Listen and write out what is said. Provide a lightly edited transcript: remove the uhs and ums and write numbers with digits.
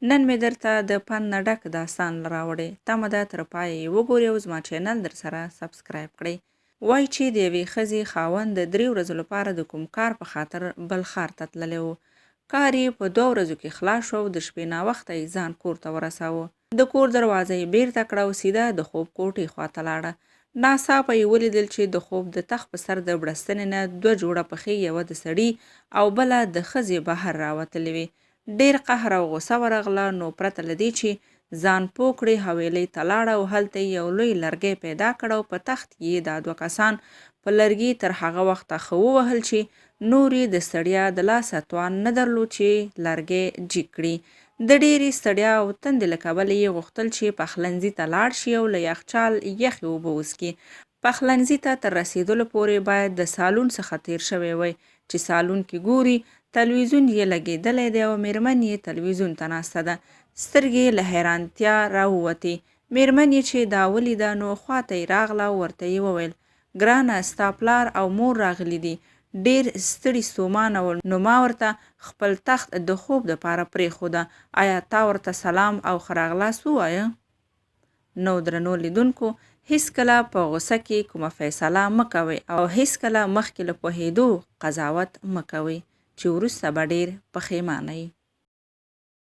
نن مې درته د پند نه ډک داستان راوړی. تمه ده تر پایه یې وګورئ او زما چینل در سره سبسکرایب کړئ. وایي چې د یوې ښځې خاوند د 3 ورځو لپاره د کوم کار په خاطر بل ښار ته تللی و. کار یې په 2 ورځو کې خلاص شو او د شپې ناوخته یې ځان کور ته ورساوه. د کور دروازه یې بیرته کړه او سیده د خوب کوټې خواته لاړه. ناڅاپه یې ولیدل چې د خوب د تخت په سر د بړستنې نه 2 جوړه پښې، یوه د سړي او بله د ښځې بهر راوتلې وې. ډېر قهر او غوسه ورغله، نو پرته له دې چې ځان پوه کړي حویلۍ ته لاړه او هلته یې یو لوی لرګی پیدا کړ او په تخت یې دا 2 کسان په لرګي تر هغه وخته ښه ووهل چې نور یې د ستړیا د لاسه توان نه درلود چې لرګی جګ کړي. د ډېرې ستړیا او تندې له کبله یې غوښتل چې پخلنځي ته لاړ شي او له یخچال یخې اوبه وڅښي. پخلنځي ته تر رسېدلو پورې باید د سالون څخه تېر شوی وای چې سالون کې ګوري تلویزیون یې لګېدلی دی او میرمن یې تلویزیون ته ناسته ده. سترګې له حیرانتیا راووتې. میرمن یې چې دا ولیده نو خواته یې راغله او ورته یې وویل: ګرانه، ستا پلار او مور راغلي دي، ډېر ستړي ستومانه ول، نو ما ورته خپل تخت د خوب دپاره پرېښوده. آیا تا ورته سلام او ښه راغلاست ووایه؟ نو درنو لیدونکو، هیڅکله په غوسه کې کومه فیصله مه کوئ او هیڅکله مخکې له پوهېدو قضاوت مه کوئ چې وروسته به ډېر پښیمانه یې.